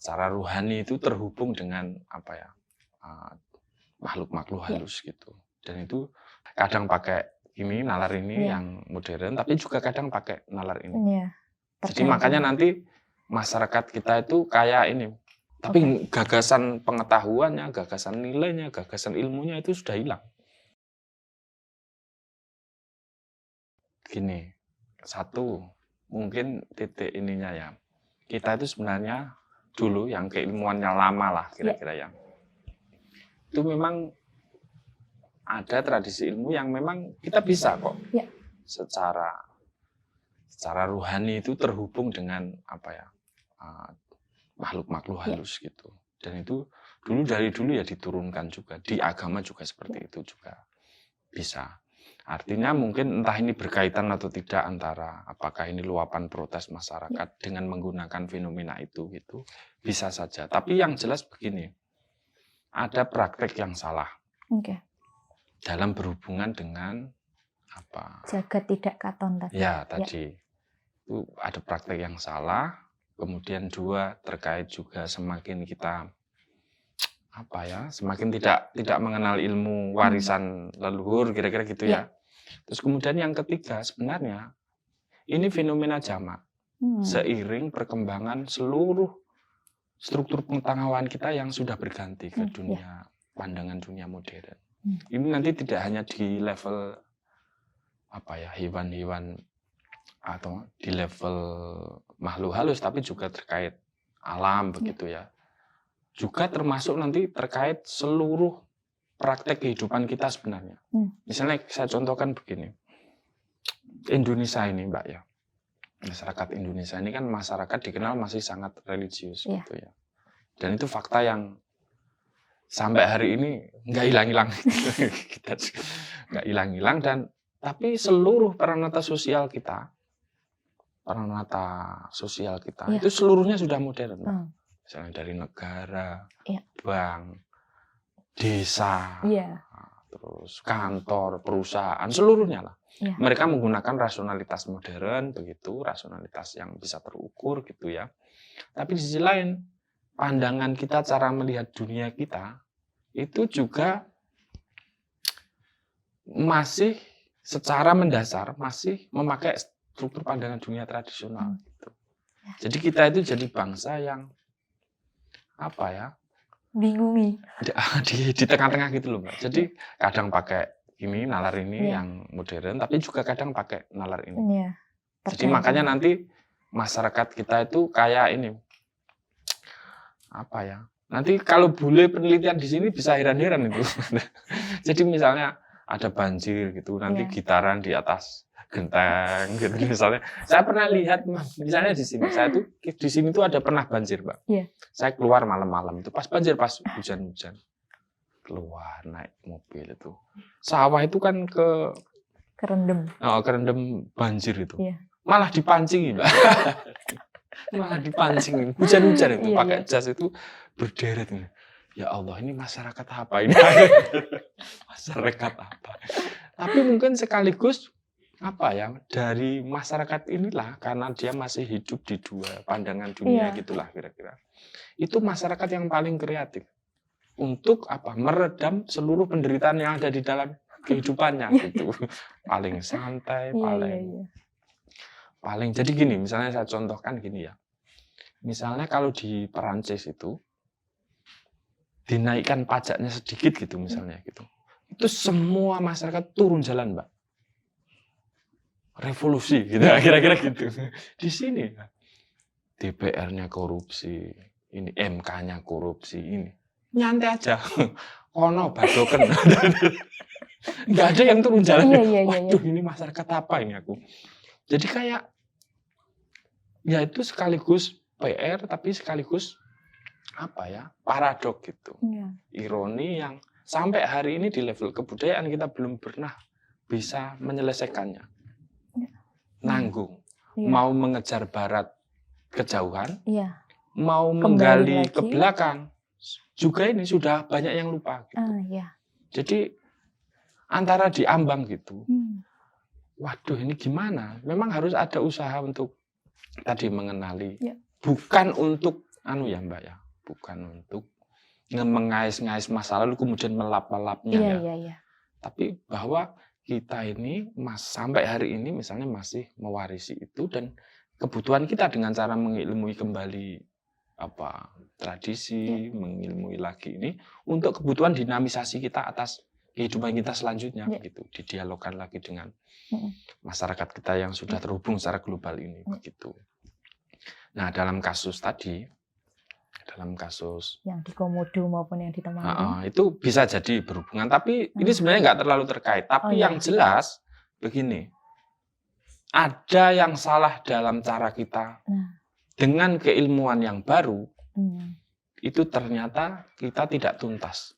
secara rohani itu terhubung dengan apa ya, makhluk-makhluk halus gitu. Dan itu kadang pakai ini nalar ini yang modern, tapi juga kadang pakai nalar ini. Jadi makanya nanti masyarakat kita itu kayak ini, tapi gagasan pengetahuannya, gagasan nilainya, gagasan ilmunya itu sudah hilang. Gini, satu mungkin titik ininya ya, kita itu sebenarnya dulu yang keilmuannya lama lah kira-kira yang itu memang ada tradisi ilmu yang memang kita bisa kok secara rohani itu terhubung dengan apa ya, makhluk-makhluk halus gitu. Dan itu dari dulu ya diturunkan juga di agama juga seperti itu juga bisa. Artinya mungkin entah ini berkaitan atau tidak antara apakah ini luapan protes masyarakat dengan menggunakan fenomena itu gitu bisa saja. Tapi yang jelas begini, ada praktek yang salah dalam berhubungan dengan apa? Jagat tidak katon tadi. Ya tadi itu ada praktek yang salah. Kemudian dua terkait juga semakin kita apa ya, semakin tidak mengenal ilmu warisan leluhur kira-kira gitu ya. Terus kemudian yang ketiga sebenarnya ini fenomena jamak seiring perkembangan seluruh struktur pengetahuan kita yang sudah berganti ke dunia pandangan dunia modern. Ini nanti tidak hanya di level apa ya hewan-hewan atau di level makhluk halus, tapi juga terkait alam begitu ya. Juga termasuk nanti terkait seluruh praktek kehidupan kita sebenarnya. Misalnya saya contohkan begini, Indonesia ini Mbak ya, masyarakat Indonesia ini kan masyarakat dikenal masih sangat religius gitu ya. Dan itu fakta yang sampai hari ini nggak hilang-hilang, kita nggak hilang-hilang dan tapi seluruh peranata sosial kita itu seluruhnya sudah modern, Mbak. Misalnya dari negara, bank, desa, terus kantor, perusahaan, seluruhnya lah. Mereka menggunakan rasionalitas modern, begitu, rasionalitas yang bisa terukur gitu ya. Tapi di sisi lain, pandangan kita, cara melihat dunia kita, itu juga masih secara mendasar, masih memakai struktur pandangan dunia tradisional. Gitu. Jadi kita itu jadi bangsa yang apa ya? Bingungi. Di tengah-tengah gitu loh Mbak. Jadi kadang pakai ini nalar ini yang modern, tapi juga kadang pakai nalar ini. Jadi makanya nanti masyarakat kita itu kayak ini apa ya? Nanti kalau boleh penelitian di sini bisa heran-heran itu. Jadi misalnya ada banjir gitu, nanti gitaran di atas genteng gitu misalnya. Saya pernah lihat misalnya di sini, di sini tuh ada pernah banjir, Mbak. Saya keluar malam-malam itu pas banjir, pas hujan-hujan. Keluar naik mobil itu. Sawah itu kan kerendam banjir itu. Malah dipancing, Mbak. Malah dipancing hujan-hujan itu pakai jas itu berderet ini. Ya Allah, ini masyarakat apa ini? Masyarakat apa? Tapi mungkin sekaligus apa ya, dari masyarakat inilah karena dia masih hidup di dua pandangan dunia gitulah kira-kira. Itu masyarakat yang paling kreatif untuk apa? Meredam seluruh penderitaan yang ada di dalam kehidupannya gitu. Paling santai, paling jadi gini, misalnya saya contohkan gini ya. Misalnya kalau di Perancis itu dinaikkan pajaknya sedikit gitu misalnya gitu. Itu semua masyarakat turun jalan, Mbak. Revolusi gitu, kira-kira gitu. Di sini DPR-nya korupsi, ini MK-nya korupsi, ini nyantai aja. Kono badoken. Nggak ada yang turun jalan. Waduh, ini masyarakat apa ini aku. Jadi kayak ya itu sekaligus PR tapi sekaligus apa ya, paradok gitu. Ironi yang sampai hari ini di level kebudayaan kita belum pernah bisa menyelesaikannya. Nanggung. Mau mengejar barat kejauhan, mau menggali ke belakang, juga ini sudah banyak yang lupa gitu. Jadi antara diambang gitu. Waduh, ini gimana? Memang harus ada usaha untuk tadi mengenali. Bukan untuk ya Mbak ya, bukan untuk mengais-ngais masa lalu kemudian melap-lapnya ya. Tapi bahwa kita ini sampai hari ini misalnya masih mewarisi itu dan kebutuhan kita dengan cara mengilmui kembali tradisi, mengilmui lagi ini untuk kebutuhan dinamisasi kita atas kehidupan kita selanjutnya begitu, didialogkan lagi dengan masyarakat kita yang sudah terhubung secara global ini begitu. Nah, dalam kasus yang di Komodo maupun yang di Temanggung itu bisa jadi berhubungan, tapi ini sebenarnya nggak terlalu terkait. Tapi yang jelas begini, ada yang salah dalam cara kita dengan keilmuan yang baru. Itu ternyata kita tidak tuntas.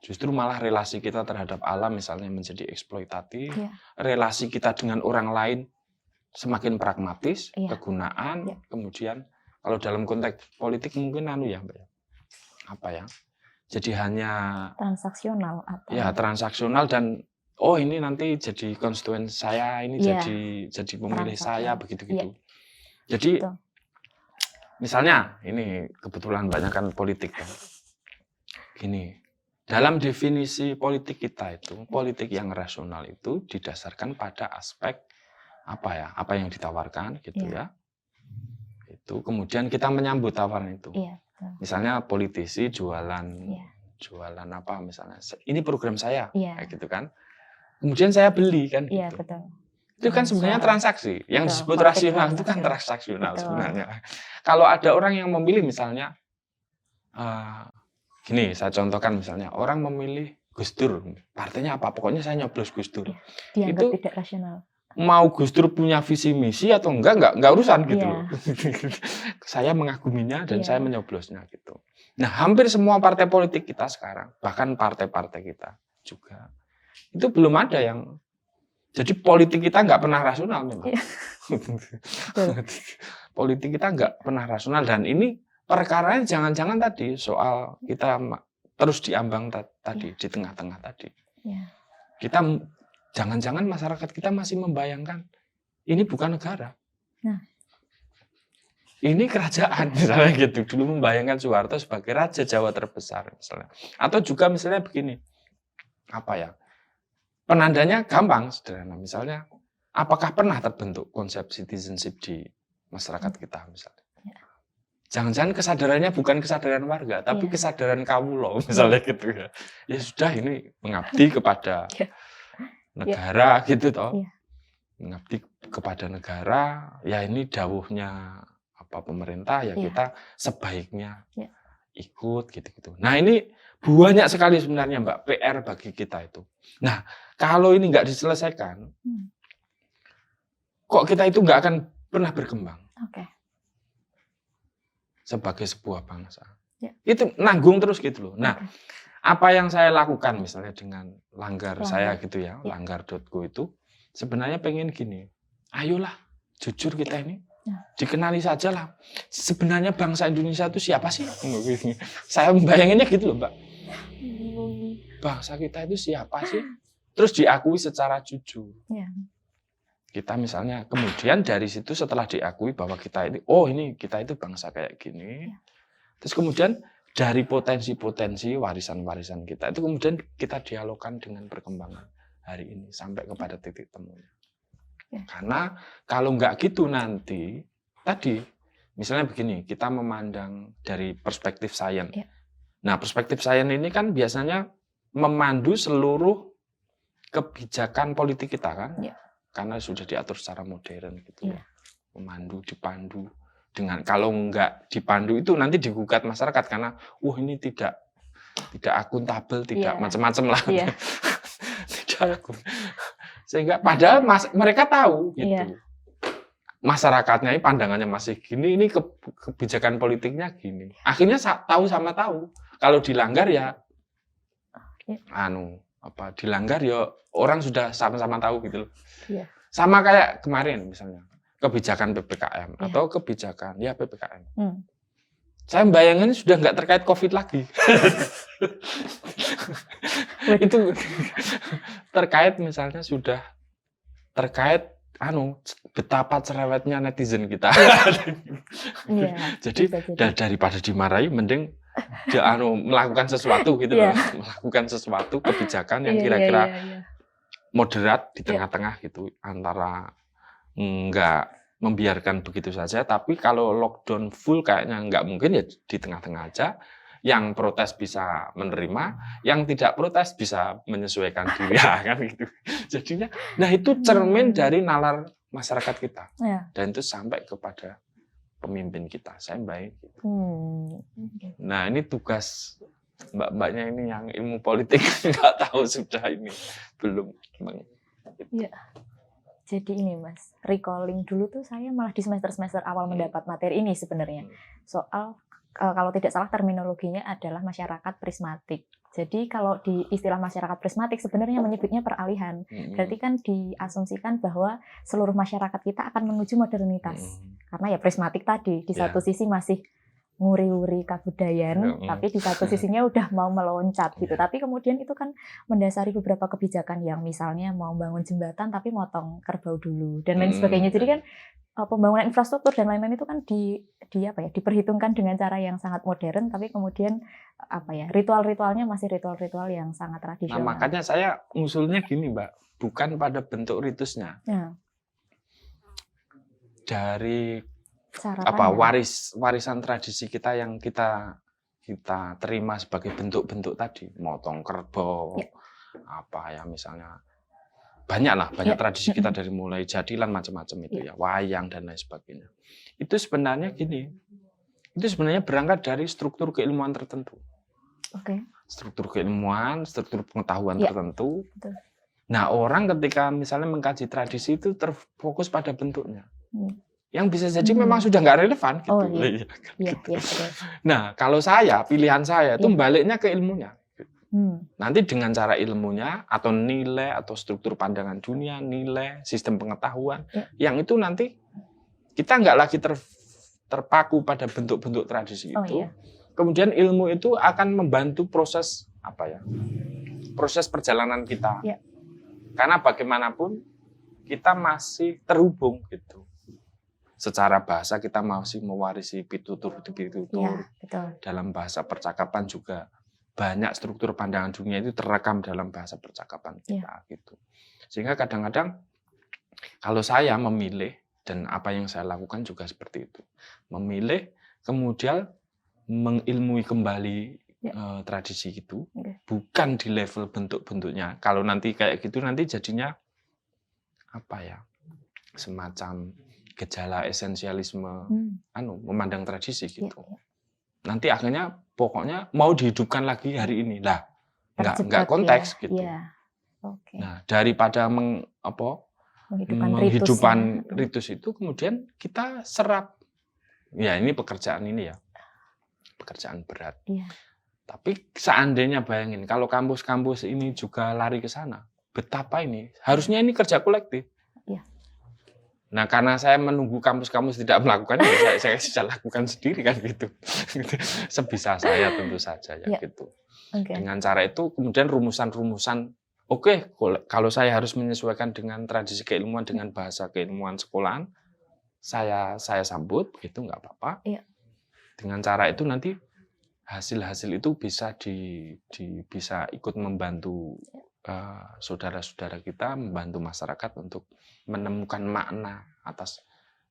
Justru malah relasi kita terhadap alam misalnya menjadi eksploitatif, relasi kita dengan orang lain semakin pragmatis, kegunaan, kemudian kalau dalam konteks politik mungkin Mbak ya, jadi hanya transaksional transaksional dan ini nanti jadi konstituen saya, ini jadi pemilih saya begitu-gitu. Jadi misalnya ini kebetulan banyak kan politik kan. Gini, dalam definisi politik kita itu, politik yang rasional itu didasarkan pada aspek apa yang ditawarkan gitu ya. Itu kemudian kita menyambut tawaran itu. Misalnya politisi jualan apa misalnya. Ini program saya kayak gitu kan. Kemudian saya beli kan gitu. Betul. Itu kan sebenarnya transaksi. Yang disebut rasional itu kan transaksional sebenarnya. Kalau ada orang yang memilih misalnya gini, saya contohkan misalnya orang memilih Gus Dur, partainya apa? Pokoknya saya nyoblos Gus Dur. Dianggap tidak rasional. Mau Gus Dur punya visi misi atau enggak urusan gitu loh. Saya mengaguminya dan saya menyoblosnya gitu. Nah, hampir semua partai politik kita sekarang, bahkan partai-partai kita juga, itu belum ada yang. Jadi politik kita nggak pernah rasional memang. Politik kita nggak pernah rasional dan ini perkaranya jangan-jangan tadi soal kita terus diambang tadi di tengah-tengah tadi. Kita jangan-jangan masyarakat kita masih membayangkan ini bukan negara. Ini kerajaan misalnya gitu. Dulu membayangkan Soeharto sebagai raja Jawa terbesar misalnya. Atau juga misalnya begini. Penandanya gampang, sederhana. Misalnya, apakah pernah terbentuk konsep citizenship di masyarakat kita misalnya? Jangan-jangan kesadarannya bukan kesadaran warga, tapi kesadaran kawulo misalnya gitu ya. Ya sudah ini mengabdi kepada negara gitu toh. Mengabdi kepada negara, ya ini dawuhnya pemerintah ya kita sebaiknya ikut gitu-gitu. Nah, ini banyak sekali sebenarnya Mbak PR bagi kita itu. Nah, kalau ini nggak diselesaikan, kok kita itu nggak akan pernah berkembang sebagai sebuah bangsa. Itu nanggung terus gitu loh. Nah, apa yang saya lakukan misalnya dengan langgar saya gitu ya, langgar.go itu sebenarnya pengen gini, ayolah jujur kita ini dikenali saja lah. Sebenarnya bangsa Indonesia itu siapa sih? Saya membayanginnya gitu loh Mbak. Bangsa kita itu siapa sih? Terus diakui secara jujur. Kita misalnya kemudian dari situ setelah diakui bahwa kita ini kita itu bangsa kayak gini. Terus kemudian dari potensi-potensi warisan-warisan kita itu kemudian kita dialogkan dengan perkembangan hari ini sampai kepada titik temunya. Karena kalau nggak gitu nanti tadi misalnya begini, kita memandang dari perspektif sains. Nah, perspektif sains ini kan biasanya memandu seluruh kebijakan politik kita kan, karena sudah diatur secara modern gitu. Memandu, dipandu dengan kalau nggak dipandu itu nanti digugat masyarakat karena ini tidak akuntabel, tidak macam-macam lah. Tidak akuntabel. Sehingga padahal mereka tahu gitu. Masyarakatnya ini pandangannya masih gini, ini kebijakan politiknya gini. Akhirnya tahu. Kalau dilanggar ya dilanggar ya orang sudah sama-sama tahu gitu loh. Sama kayak kemarin misalnya kebijakan PPKM atau kebijakan PPKM. Saya bayangin sudah nggak terkait COVID lagi. Itu terkait misalnya sudah terkait betapa cerewetnya netizen kita. Iya, Jadi daripada dimarahi mending dia melakukan sesuatu gitu loh. Melakukan sesuatu kebijakan yang kira-kira moderat di tengah-tengah gitu, antara nggak membiarkan begitu saja, tapi kalau lockdown full kayaknya nggak mungkin, ya di tengah-tengah aja. Yang protes bisa menerima, yang tidak protes bisa menyesuaikan diri, kan gitu. Jadinya, nah itu cermin dari nalar masyarakat kita, dan itu sampai kepada pemimpin kita, saya baik. Nah ini tugas mbak-mbaknya ini yang ilmu politik nggak tahu sudah ini belum. Ya. Jadi ini Mas, recalling dulu tuh saya malah di semester awal mendapat materi ini sebenarnya. Soal kalau tidak salah terminologinya adalah masyarakat prismatik. Jadi kalau di istilah masyarakat prismatik sebenarnya menyebutnya peralihan. Berarti kan diasumsikan bahwa seluruh masyarakat kita akan menuju modernitas. Karena ya prismatik tadi, di satu sisi masih nguri-nguri kebudayaan, tapi di satu sisinya udah mau meloncat gitu. Tapi kemudian itu kan mendasari beberapa kebijakan yang misalnya mau bangun jembatan tapi motong kerbau dulu dan lain sebagainya. Jadi kan pembangunan infrastruktur dan lain-lain itu kan diperhitungkan dengan cara yang sangat modern, tapi kemudian ritual-ritualnya masih ritual-ritual yang sangat tradisional. Nah, makanya saya ngusulnya gini, Mbak, bukan pada bentuk ritusnya. Dari warisan tradisi kita yang kita terima sebagai bentuk-bentuk tadi, motong kerbau, misalnya banyak tradisi kita dari mulai jadilan macam-macam itu wayang dan lain sebagainya. Itu sebenarnya berangkat dari struktur keilmuan tertentu. Struktur keilmuan, struktur pengetahuan tertentu. Betul. Nah, orang ketika misalnya mengkaji tradisi itu terfokus pada bentuknya. Yang bisa jadi memang sudah nggak relevan gitu. Nah, kalau pilihan saya itu baliknya ke ilmunya. Nanti dengan cara ilmunya atau nilai atau struktur pandangan dunia, nilai, sistem pengetahuan, yang itu nanti kita nggak lagi terpaku pada bentuk-bentuk tradisi itu. Kemudian ilmu itu akan membantu proses proses perjalanan kita. Karena bagaimanapun kita masih terhubung gitu. Secara bahasa kita masih mewarisi pitutur. Dalam bahasa percakapan juga banyak struktur pandangan dunia itu terekam dalam bahasa percakapan kita gitu. Sehingga kadang-kadang kalau saya memilih, dan apa yang saya lakukan juga seperti itu, memilih kemudian mengilmui kembali tradisi itu, bukan di level bentuk-bentuknya. Kalau nanti kayak gitu nanti jadinya semacam gejala esensialisme, memandang tradisi gitu. Nanti akhirnya pokoknya mau dihidupkan lagi hari ini lah, nggak konteks gitu. Nah, daripada menghidupkan ritus itu, kemudian kita serap. Ya ini pekerjaan berat. Tapi seandainya bayangin kalau kampus-kampus ini juga lari ke sana, betapa ini harusnya ini kerja kolektif. Nah, karena saya menunggu kampus-kampus tidak melakukan, saya bisa lakukan sendiri kan gitu. Sebisa saya tentu saja gitu. Dengan cara itu kemudian rumusan-rumusan, kalau saya harus menyesuaikan dengan tradisi keilmuan dengan bahasa keilmuan sekolahan, saya sambut begitu, nggak apa-apa. Dengan cara itu nanti hasil-hasil itu bisa bisa ikut membantu saudara-saudara kita, membantu masyarakat untuk menemukan makna atas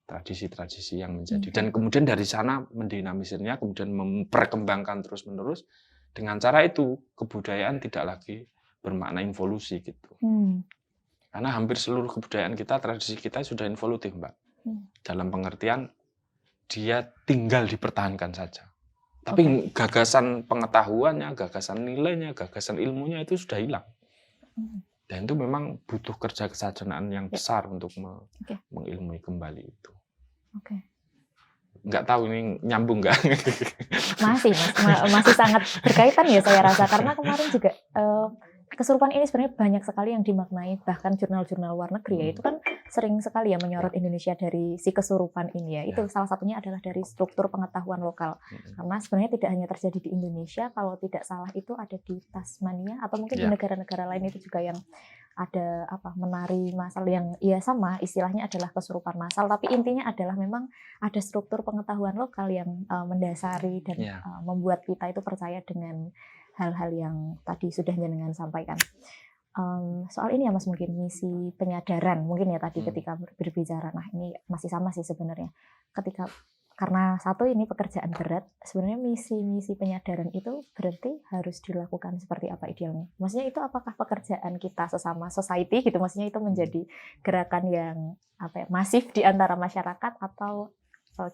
tradisi-tradisi yang menjadi, dan kemudian dari sana mendinamisirnya, kemudian memperkembangkan terus-menerus. Dengan cara itu kebudayaan tidak lagi bermakna involusi gitu. Karena hampir seluruh kebudayaan kita, tradisi kita sudah involutif, Mbak. Dalam pengertian dia tinggal dipertahankan saja. Tapi gagasan pengetahuannya, gagasan nilainya, gagasan ilmunya itu sudah hilang. Dan itu memang butuh kerja kesarjanaan yang besar untuk mengilmui kembali itu. Nggak tahu ini nyambung nggak? Masih sangat berkaitan ya saya rasa, karena kemarin juga kesurupan ini sebenarnya banyak sekali yang dimaknai, bahkan jurnal-jurnal luar negeri ya itu kan sering sekali ya menyorot Indonesia dari si kesurupan ini ya. Itu salah satunya adalah dari struktur pengetahuan lokal. Karena sebenarnya tidak hanya terjadi di Indonesia, kalau tidak salah itu ada di Tasmania atau mungkin di negara-negara lain itu juga yang ada menari massal yang ya sama istilahnya adalah kesurupan massal, tapi intinya adalah memang ada struktur pengetahuan lokal yang mendasari dan membuat kita itu percaya dengan hal-hal yang tadi sudah jenengan sampaikan. Soal ini ya Mas, mungkin misi penyadaran mungkin ya tadi ketika berbicara. Nah ini masih sama sih sebenarnya, karena satu ini pekerjaan berat, sebenarnya misi penyadaran itu berarti harus dilakukan seperti apa idealnya? Maksudnya itu apakah pekerjaan kita sesama society gitu, maksudnya itu menjadi gerakan yang masif di antara masyarakat, atau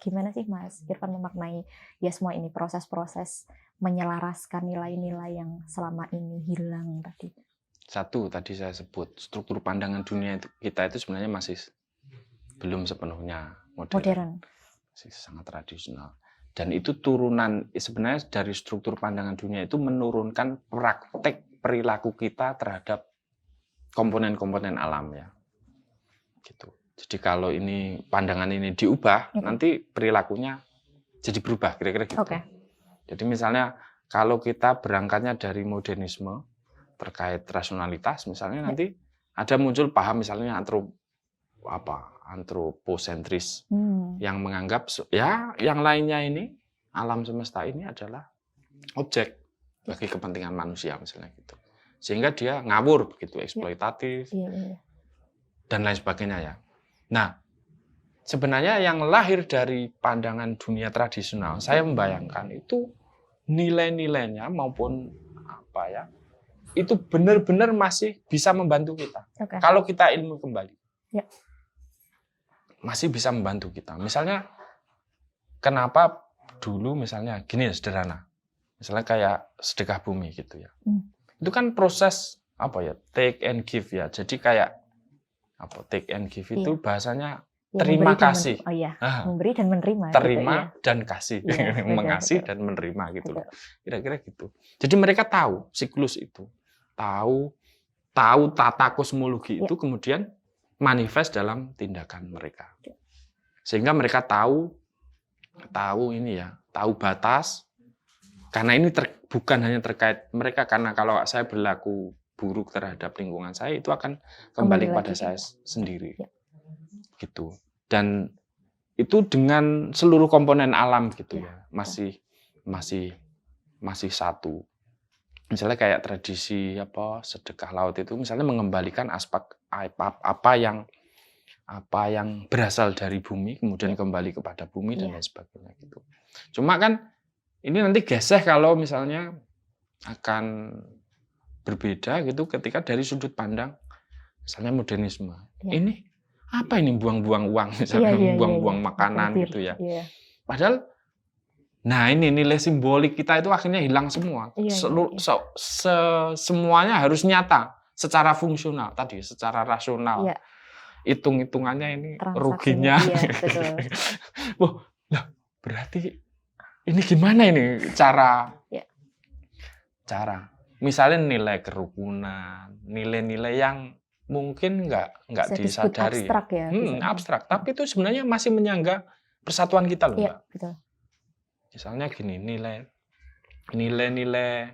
gimana sih Mas Irfan memaknai ya semua ini proses-proses menyelaraskan nilai-nilai yang selama ini hilang tadi? Satu, tadi saya sebut struktur pandangan dunia kita itu sebenarnya masih belum sepenuhnya modern. Masih sangat tradisional. Dan itu turunan sebenarnya dari struktur pandangan dunia itu menurunkan praktek perilaku kita terhadap komponen-komponen alam ya. Gitu. Jadi kalau ini pandangan ini diubah, nanti perilakunya jadi berubah kira-kira gitu. Jadi misalnya kalau kita berangkatnya dari modernisme terkait rasionalitas, misalnya nanti ada muncul paham misalnya antroposentris yang menganggap ya yang lainnya ini alam semesta ini adalah objek bagi kepentingan manusia misalnya gitu, sehingga dia ngawur begitu, eksploitatif dan lain sebagainya ya. Nah sebenarnya yang lahir dari pandangan dunia tradisional, saya membayangkan itu nilai-nilainya maupun itu benar-benar masih bisa membantu kita. Kalau kita ilmu kembali, masih bisa membantu kita. Misalnya, kenapa dulu misalnya gini ya, sederhana, misalnya kayak sedekah bumi gitu ya. Itu kan proses take and give ya. Jadi kayak take and give itu bahasanya terima kasih. Memberi dan menerima. Terima dan kasih, mengasih dan menerima gitu loh. Kira-kira gitu. Jadi mereka tahu siklus itu. Tahu tata kosmologi itu kemudian manifest dalam tindakan mereka, sehingga mereka tahu batas, karena ini bukan hanya terkait mereka, karena kalau saya berlaku buruk terhadap lingkungan saya itu akan kembali pada saya sendiri gitu. Dan itu dengan seluruh komponen alam gitu ya, masih satu. Misalnya kayak tradisi sedekah laut itu misalnya mengembalikan aspek apa yang berasal dari bumi kemudian kembali kepada bumi dan lain sebagainya gitu. Cuma kan ini nanti geseh kalau misalnya akan berbeda gitu ketika dari sudut pandang misalnya modernisme. Ini apa ini buang-buang uang misalnya, buang-buang makanan gitu ya. Padahal ini nilai simbolik kita itu akhirnya hilang semua. Semuanya harus nyata, secara fungsional tadi, secara rasional. Hitung-hitungannya ini ruginya. Berarti ini gimana ini cara? Misalnya nilai kerukunan, nilai-nilai yang mungkin nggak disadari. Abstrak ya. Abstrak, tapi itu sebenarnya masih menyangga persatuan kita loh, Mbak. Betul. Misalnya gini, nilai-nilai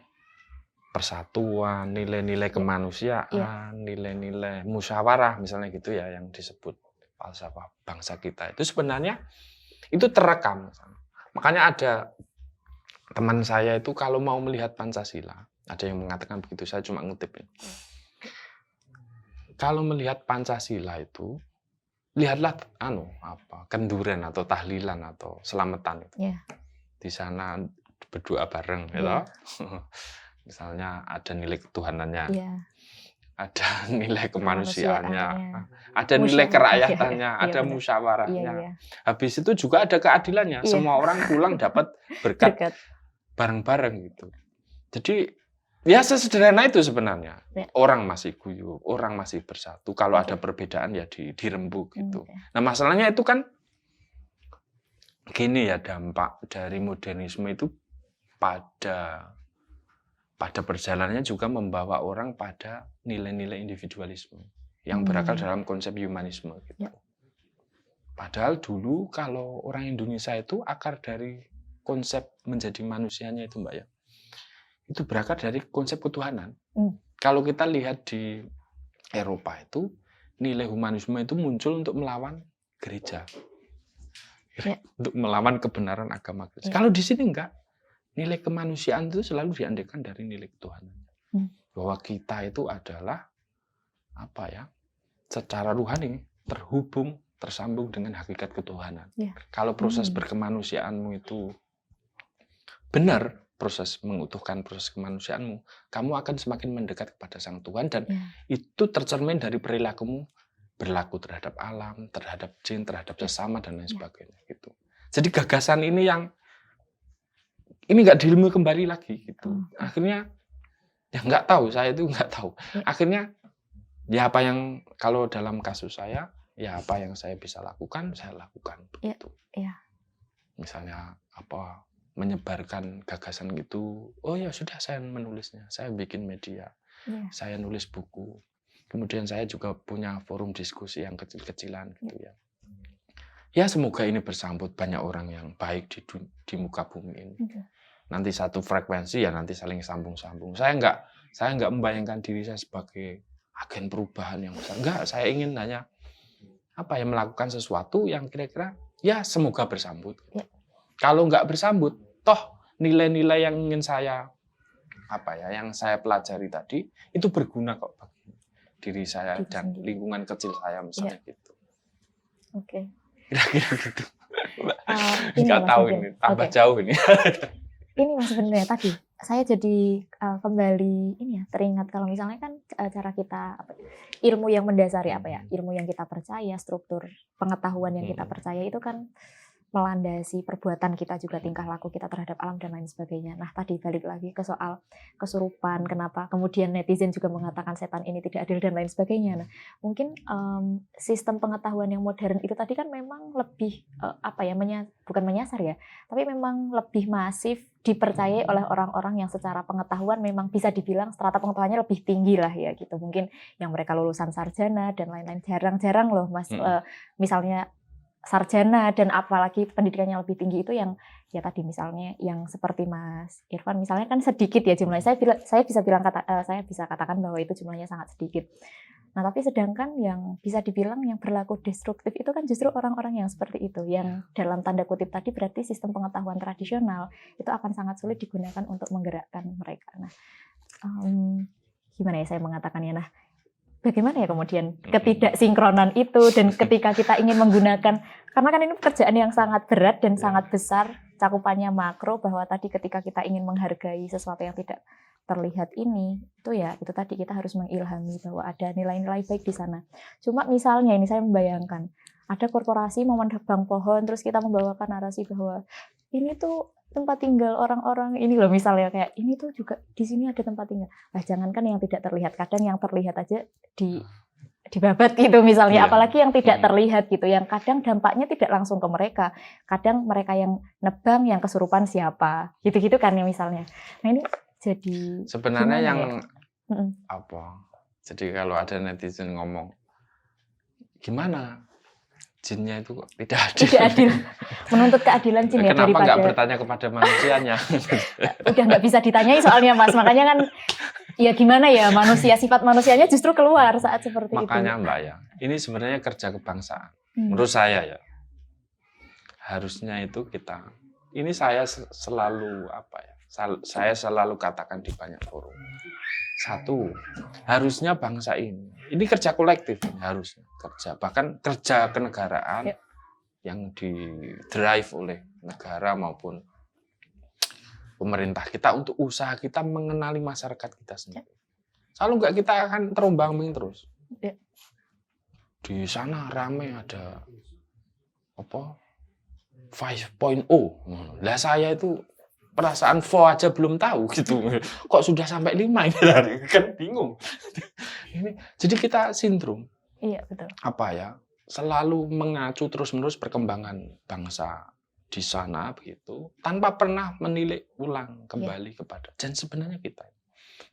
persatuan, nilai-nilai kemanusiaan, nilai-nilai musyawarah misalnya gitu ya, yang disebut falsafah bangsa kita. Itu sebenarnya itu terekam. Makanya ada teman saya itu kalau mau melihat Pancasila, ada yang mengatakan begitu, saya cuma ngutip ya. Kalau melihat Pancasila itu lihatlah kenduren atau tahlilan atau selamatan itu. Di sana berdoa bareng, misalnya ada nilai ketuhanannya, ada nilai kemanusiaannya, ada nilai kerahyatannya, ada musyawarahnya. Habis itu juga ada keadilannya, semua orang pulang dapat berkat bareng-bareng gitu. Jadi ya sesederhana itu sebenarnya. Orang masih guyup, orang masih bersatu. Kalau ada perbedaan ya dirembuk gitu. Nah masalahnya itu kan gini ya, dampak dari modernisme itu pada perjalanannya juga membawa orang pada nilai-nilai individualisme yang berakar dalam konsep humanisme gitu. Padahal dulu kalau orang Indonesia itu akar dari konsep menjadi manusianya itu Mbak ya, itu berakar dari konsep ketuhanan. Kalau kita lihat di Eropa itu nilai humanisme itu muncul untuk melawan gereja. Ya. Untuk melawan kebenaran agama gereja. Kalau di sini enggak. Nilai kemanusiaan itu selalu diandekan dari nilai ketuhanan. Bahwa kita itu adalah secara rohani terhubung, tersambung dengan hakikat ketuhanan. Ya. Kalau proses berkemanusiaanmu itu benar, proses mengutuhkan proses kemanusiaanmu, kamu akan semakin mendekat kepada Sang Tuhan dan itu tercermin dari perilakumu berlaku terhadap alam, terhadap jin, terhadap sesama dan lain sebagainya gitu. Jadi gagasan ini yang nggak diilmu kembali lagi gitu. Akhirnya ya nggak tahu, saya itu nggak tahu. Akhirnya ya apa yang kalau dalam kasus saya, ya apa yang saya bisa lakukan, saya lakukan begitu. Misalnya menyebarkan gagasan gitu, oh ya sudah saya menulisnya, saya bikin media, saya nulis buku. Kemudian saya juga punya forum diskusi yang kecil-kecilan gitu ya. Ya semoga ini bersambut banyak orang yang baik di muka bumi ini. Nanti satu frekuensi ya nanti saling sambung-sambung. Saya nggak membayangkan diri saya sebagai agen perubahan yang besar. Enggak, saya ingin hanya melakukan sesuatu yang kira-kira ya semoga bersambut. Kalau nggak bersambut, toh nilai-nilai yang ingin saya yang saya pelajari tadi itu berguna kok bagi diri saya dan lingkungan kecil saya misalnya gitu. Oke. Kira-kira gitu. Nggak tahu ini, tambah jauh ini. Ini Mas sebenarnya tadi saya jadi kembali teringat kalau misalnya kan cara kita ilmu yang mendasari ilmu yang kita percaya, struktur pengetahuan yang kita percaya itu kan melandasi perbuatan kita juga, tingkah laku kita terhadap alam dan lain sebagainya. Nah tadi balik lagi ke soal kesurupan, kenapa kemudian netizen juga mengatakan setan ini tidak adil dan lain sebagainya. Nah mungkin sistem pengetahuan yang modern itu tadi kan memang lebih bukan menyasar ya, tapi memang lebih masif dipercayai oleh orang-orang yang secara pengetahuan memang bisa dibilang strata pengetahuannya lebih tinggi lah ya gitu. Mungkin yang mereka lulusan sarjana dan lain-lain, jarang-jarang loh Mas misalnya sarjana dan apalagi pendidikannya lebih tinggi itu yang ya tadi misalnya yang seperti Mas Irfan misalnya kan sedikit ya jumlahnya. Saya bisa katakan bahwa itu jumlahnya sangat sedikit. Nah, tapi sedangkan yang bisa dibilang yang berlaku destruktif itu kan justru orang-orang yang seperti itu, yang dalam tanda kutip tadi berarti sistem pengetahuan tradisional itu akan sangat sulit digunakan untuk menggerakkan mereka. Nah, gimana ya saya mengatakannya? Nah, bagaimana ya kemudian ketidaksinkronan itu dan ketika kita ingin menggunakan, karena kan ini pekerjaan yang sangat berat dan sangat besar, cakupannya makro, bahwa tadi ketika kita ingin menghargai sesuatu yang tidak terlihat ini, itu tadi kita harus mengilhami bahwa ada nilai-nilai baik di sana. Cuma misalnya ini saya membayangkan, ada korporasi mau menebang pohon, terus kita membawakan narasi bahwa ini tuh tempat tinggal orang-orang ini loh, misalnya kayak ini tuh juga di sini ada tempat tinggal. Nah, jangankan yang tidak terlihat, kadang yang terlihat aja dibabat gitu misalnya, apalagi yang tidak terlihat gitu, yang kadang dampaknya tidak langsung ke mereka. Kadang mereka yang nebang, yang kesurupan siapa, gitu-gitu kan ya misalnya. Nah ini jadi sebenarnya yang jadi kalau ada netizen ngomong gimana jinnya itu kok tidak adil. Tidak adil. Menuntut keadilan jin ya daripada. Kenapa nggak bertanya kepada manusianya? Udah nggak bisa ditanyai soalnya Mas. Makanya kan ya gimana ya, sifat manusianya justru keluar saat seperti itu. Makanya Mbak ya, ini sebenarnya kerja kebangsaan. Menurut saya ya. Harusnya itu ini saya selalu saya selalu katakan di banyak forum. Satu, harusnya bangsa ini kerja kolektif, harusnya bahkan kerja kenegaraan yang di-drive oleh negara maupun pemerintah kita untuk usaha kita mengenali masyarakat kita sendiri. Kalau enggak kita akan terombang-ambing terus. Di sana ramai ada 5.0. Lah saya itu perasaan 4 aja belum tahu gitu. Kok sudah sampai 5 ini kan bingung. Jadi kita sindrom. Iya, betul. Selalu mengacu terus-menerus perkembangan bangsa di sana begitu tanpa pernah menilik ulang kembali kepada. Dan sebenarnya kita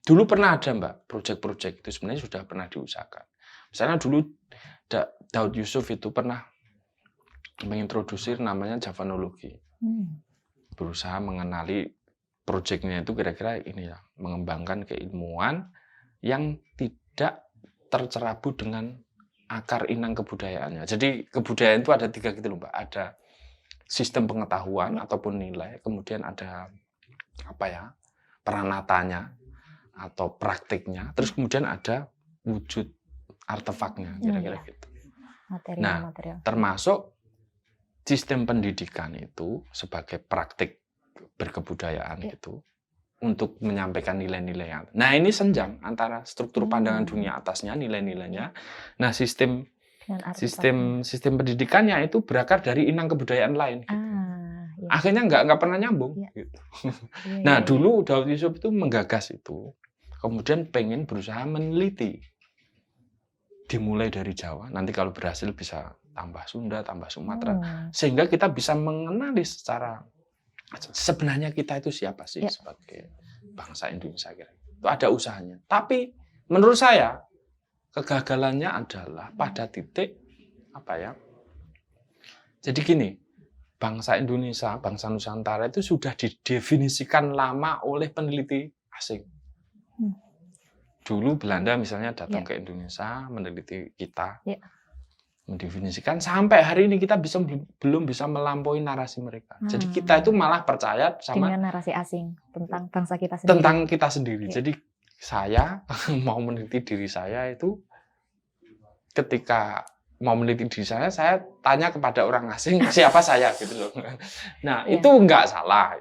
dulu pernah ada Mbak, proyek-proyek itu sebenarnya sudah pernah diusahakan. Misalnya dulu Daud Yusuf itu pernah mengintrodusir namanya Javanologi. Berusaha mengenali proyeknya itu kira-kira ini ya, mengembangkan keilmuan yang tidak tercerabut dengan akar inang kebudayaannya. Jadi kebudayaan itu ada 3 gitu loh Mbak. Ada sistem pengetahuan ataupun nilai, kemudian ada peranatanya atau praktiknya, terus kemudian ada wujud artefaknya, kira-kira gitu. Material. Termasuk sistem pendidikan itu sebagai praktik berkebudayaan itu untuk menyampaikan nilai-nilai yang. Nah, ini senjang antara struktur pandangan dunia atasnya, nilai-nilainya. Nah, sistem pendidikannya itu berakar dari inang kebudayaan lain. Gitu. Akhirnya nggak pernah nyambung. Gitu. Nah, dulu Daud Yusuf itu menggagas itu, kemudian pengen berusaha meneliti. Dimulai dari Jawa, nanti kalau berhasil bisa tambah Sunda, tambah Sumatera, sehingga kita bisa mengenali secara sebenarnya kita itu siapa sih sebagai bangsa Indonesia. Itu ada usahanya. Tapi menurut saya kegagalannya adalah pada titik jadi gini, bangsa Indonesia, bangsa Nusantara itu sudah didefinisikan lama oleh peneliti asing. Dulu Belanda misalnya datang ke Indonesia meneliti kita, mendefinisikan, sampai hari ini kita belum bisa melampaui narasi mereka. Jadi kita itu malah percaya sama dengan narasi asing tentang bangsa kita sendiri. Tentang kita sendiri. Jadi saya mau meneliti diri saya itu, ketika mau meneliti diri saya tanya kepada orang asing siapa saya gitu loh. Nah, itu nggak salah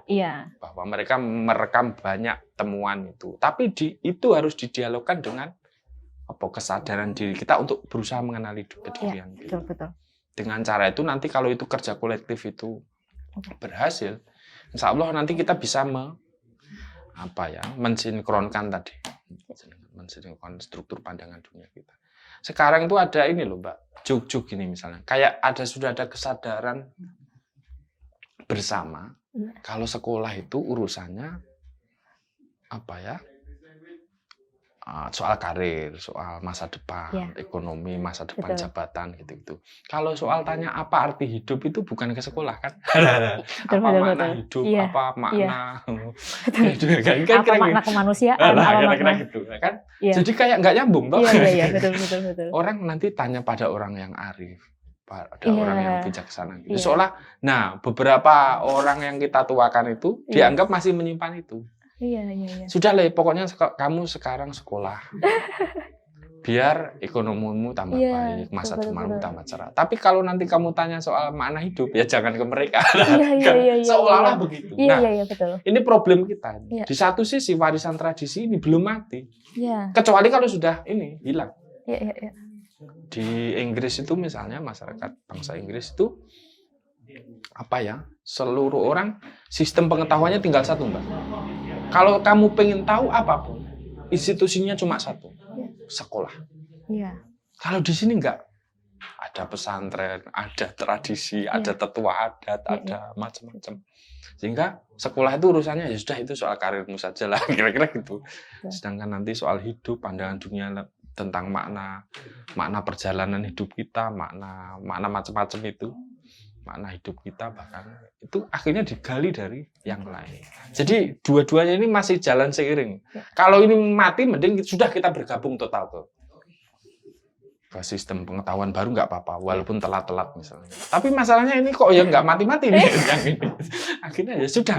bahwa mereka merekam banyak temuan itu. Tapi itu harus didialogkan dengan kesadaran diri kita untuk berusaha mengenali kedirian kita. Betul. Dengan cara itu nanti kalau itu kerja kolektif itu berhasil, insya Allah nanti kita bisa mensinkronkan tadi, mensinkronkan struktur pandangan dunia kita. Sekarang itu ada ini loh Mbak, juk-juk ini misalnya, kayak sudah ada kesadaran bersama kalau sekolah itu urusannya soal karir, soal masa depan, ekonomi, masa depan jabatan gitu. Kalau soal tanya apa arti hidup itu bukan ke sekolah kan? Makna hidup, apa makna apa makna kemanusiaan, apa makna gitu kan? Jadi kayak nggak nyambung toh. Iya, betul. Orang nanti tanya pada orang yang arif, pada orang yang bijaksana gitu. Seolah, beberapa orang yang kita tuakan itu dianggap masih menyimpan itu. Iya. Sudah lah, pokoknya kamu sekarang sekolah. Biar ekonomimu tambah baik, masa depanmu tambah cerah. Tapi kalau nanti kamu tanya soal makna hidup, ya jangan ke mereka. Seolah-olah begitu. Iya, betul. Ini problem kita. Di satu sisi warisan tradisi ini belum mati. Kecuali kalau sudah ini hilang. Iya. Di Inggris itu misalnya masyarakat bangsa Inggris itu seluruh orang sistem pengetahuannya tinggal satu Mbak. Kalau kamu pengen tahu apapun, institusinya cuma satu, sekolah. Kalau di sini enggak, ada pesantren, ada tradisi, ada tetua adat, ada macam-macam. Sehingga sekolah itu urusannya ya sudah, itu soal karirmu saja lah, kira-kira gitu. Sedangkan nanti soal hidup, pandangan dunia tentang makna perjalanan hidup kita, makna macam-macam itu. Makna hidup kita bahkan itu akhirnya digali dari yang lain. Jadi dua-duanya ini masih jalan seiring. Kalau ini mati, mending sudah kita bergabung total ke sistem pengetahuan baru nggak apa-apa, walaupun telat-telat misalnya. Tapi masalahnya ini kok ya nggak mati-mati nih yang ini. Akhirnya ya sudah,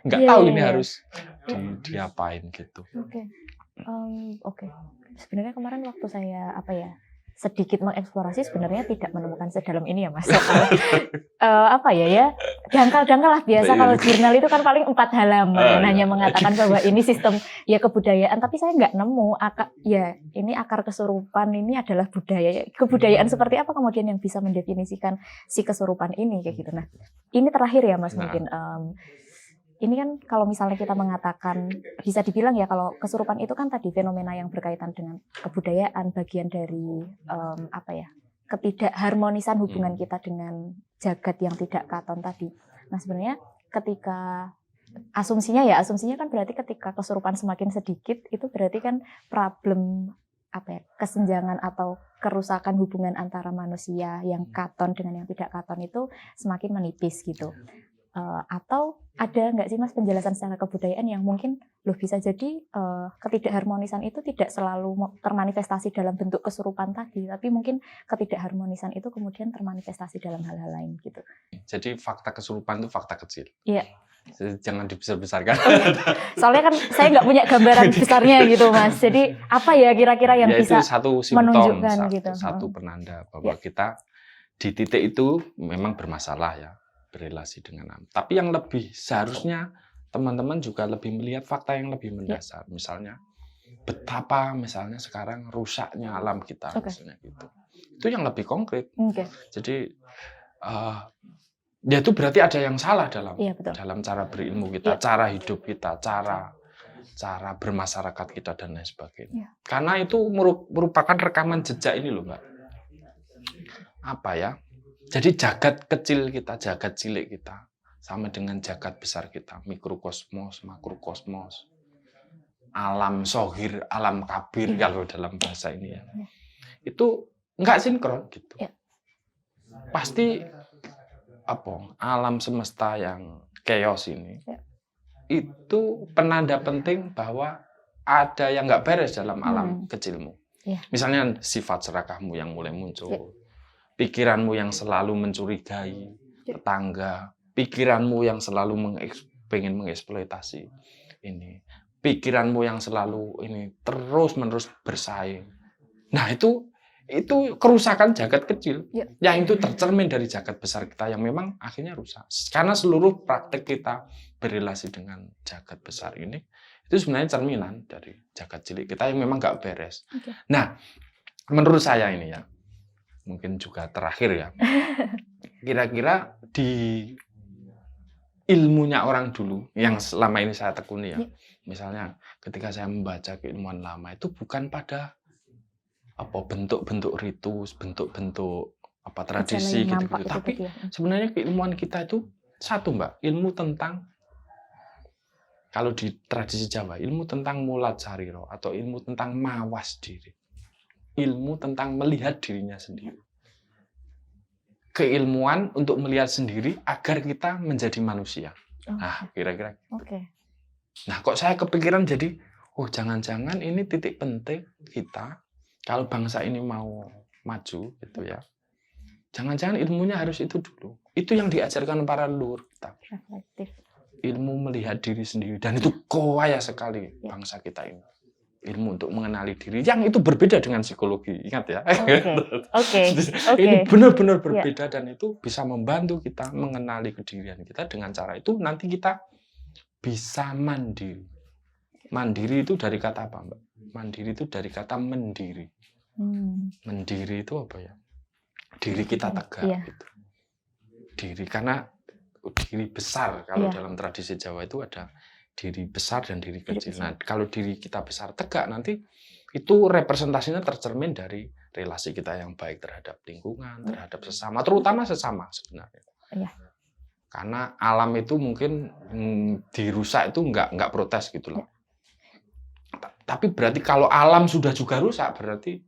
nggak tahu ini harus diapain gitu. Oke. Sebenarnya kemarin waktu saya sedikit mengeksplorasi, sebenarnya tidak menemukan sedalam ini ya Mas. Dangkal-dangkal lah biasa. Kalau jurnal itu kan paling 4 halaman hanya mengatakan bahwa ini sistem kebudayaan, tapi saya nggak nemu ini akar kesurupan ini adalah budaya. Kebudayaan seperti apa kemudian yang bisa mendefinisikan si kesurupan ini kayak gitu. Nah, ini terakhir ya Mas mungkin. Ini kan kalau misalnya kita mengatakan, bisa dibilang kalau kesurupan itu kan tadi fenomena yang berkaitan dengan kebudayaan, bagian dari ketidakharmonisan hubungan kita dengan jagat yang tidak katon tadi. Nah sebenarnya ketika asumsinya kan berarti ketika kesurupan semakin sedikit, itu berarti kan problem kesenjangan atau kerusakan hubungan antara manusia yang katon dengan yang tidak katon itu semakin menipis gitu. Atau ada nggak sih Mas penjelasan secara kebudayaan yang mungkin bisa jadi ketidakharmonisan itu tidak selalu termanifestasi dalam bentuk kesurupan tadi, tapi mungkin ketidakharmonisan itu kemudian termanifestasi dalam hal-hal lain gitu. Jadi fakta kesurupan itu fakta kecil. Iya. Jangan dibesar-besarkan. Soalnya kan saya nggak punya gambaran besarnya gitu Mas. Jadi apa ya kira-kira yang bisa itu satu simptom, menunjukkan gitu. Satu penanda bahwa kita di titik itu memang bermasalah ya, berrelasi dengan alam. Tapi yang lebih seharusnya teman-teman juga lebih melihat fakta yang lebih mendasar. Misalnya betapa misalnya sekarang rusaknya alam kita, misalnya gitu. Itu yang lebih konkret. Jadi ya itu berarti ada yang salah dalam cara berilmu kita, cara hidup kita, cara bermasyarakat kita dan lain sebagainya. Karena itu merupakan rekaman jejak ini loh Mbak. Apa ya? Jadi jagat kecil kita, jagat cilik kita sama dengan jagat besar kita, mikrokosmos, makrokosmos, alam sohir, alam kabir kalau dalam bahasa ini ya. Itu enggak sinkron gitu. Pasti alam semesta yang chaos ini itu penanda penting bahwa ada yang nggak beres dalam alam kecilmu. Misalnya sifat serakahmu yang mulai muncul, pikiranmu yang selalu mencurigai tetangga, pikiranmu yang selalu pengen mengeksploitasi ini, pikiranmu yang selalu ini terus-menerus bersaing. Nah itu kerusakan jagat kecil yang itu tercermin dari jagat besar kita yang memang akhirnya rusak. Karena seluruh praktek kita berrelasi dengan jagat besar ini itu sebenarnya cerminan dari jagat cilik kita yang memang nggak beres. Nah, menurut saya ini ya, mungkin juga terakhir ya, kira-kira di ilmunya orang dulu yang selama ini saya tekuni ya, misalnya ketika saya membaca keilmuan lama itu bukan pada bentuk-bentuk ritus, bentuk-bentuk tradisi gitu. Tapi sebenarnya keilmuan kita itu satu Mbak, ilmu tentang, kalau di tradisi Jawa, ilmu tentang mulat sariro atau ilmu tentang mawas diri. Ilmu tentang melihat dirinya sendiri. Keilmuan untuk melihat sendiri agar kita menjadi manusia. Nah, kira-kira. Nah, kok saya kepikiran jadi, jangan-jangan ini titik penting kita kalau bangsa ini mau maju gitu ya. Jangan-jangan ilmunya harus itu dulu. Itu yang diajarkan para leluhur kita. Ilmu melihat diri sendiri, dan itu kaya sekali bangsa kita ini. Ilmu untuk mengenali diri yang itu berbeda dengan psikologi, ingat ya. Ini benar-benar berbeda dan itu bisa membantu kita mengenali kedirian kita. Dengan cara itu nanti kita bisa mandiri. Mandiri itu dari kata apa Mbak? Mandiri itu dari kata mendiri. Mendiri itu apa ya? Diri kita tegak gitu. Diri, karena diri besar kalau dalam tradisi Jawa itu ada diri besar dan diri kecil. Nah, kalau diri kita besar tegak nanti itu representasinya tercermin dari relasi kita yang baik terhadap lingkungan, terhadap sesama, terutama sesama sebenarnya. Karena alam itu mungkin dirusak itu nggak protes gitu loh. Tapi berarti kalau alam sudah juga rusak, berarti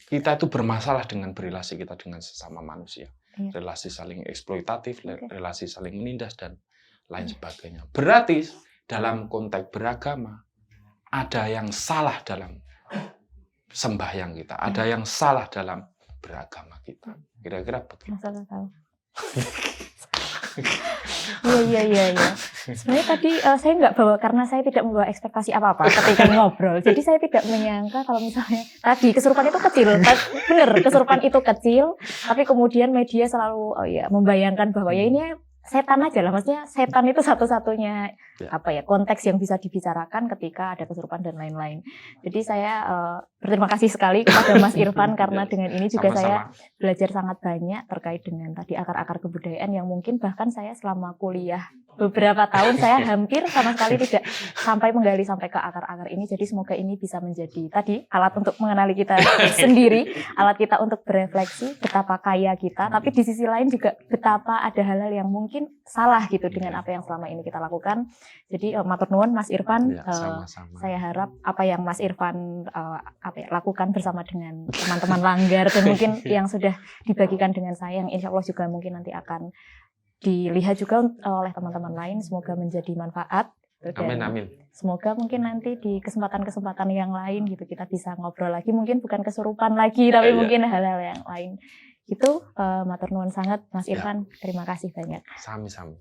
kita itu bermasalah dengan berelasi kita dengan sesama manusia. Relasi saling eksploitatif, relasi saling menindas, dan lain sebagainya. Berarti dalam konteks beragama, ada yang salah dalam sembahyang kita, ada yang salah dalam beragama kita. Kira-kira begitu. Iya. Sebenarnya tadi saya nggak bawa, karena saya tidak membawa ekspektasi apa-apa ketika ngobrol. Jadi saya tidak menyangka kalau misalnya tadi kesurupan itu kecil. Benar, kesurupan itu kecil, tapi kemudian media selalu membayangkan bahwa ya ini setan aja lah. Maksudnya setan itu satu-satunya konteks yang bisa dibicarakan ketika ada kesurupan dan lain-lain. Jadi saya berterima kasih sekali kepada Mas Irfan karena dengan ini juga saya belajar sangat banyak terkait dengan tadi akar-akar kebudayaan yang mungkin bahkan saya selama kuliah beberapa tahun saya hampir sama sekali tidak sampai menggali sampai ke akar-akar ini. Jadi semoga ini bisa menjadi tadi alat untuk mengenali kita sendiri, alat kita untuk berefleksi betapa kaya kita, tapi di sisi lain juga betapa ada hal-hal yang mungkin salah gitu dengan apa yang selama ini kita lakukan. Jadi matur nuwun Mas Irfan, saya harap apa yang Mas Irfan lakukan bersama dengan teman-teman Langgar dan mungkin yang sudah dibagikan dengan saya, yang insya Allah juga mungkin nanti akan dilihat juga oleh teman-teman lain, semoga menjadi manfaat. Amin, amin. Semoga mungkin nanti di kesempatan-kesempatan yang lain gitu kita bisa ngobrol lagi, mungkin bukan kesurupan lagi, tapi mungkin hal-hal yang lain. Itu matur nuwun sangat Mas Irfan, terima kasih banyak. Sami-sami.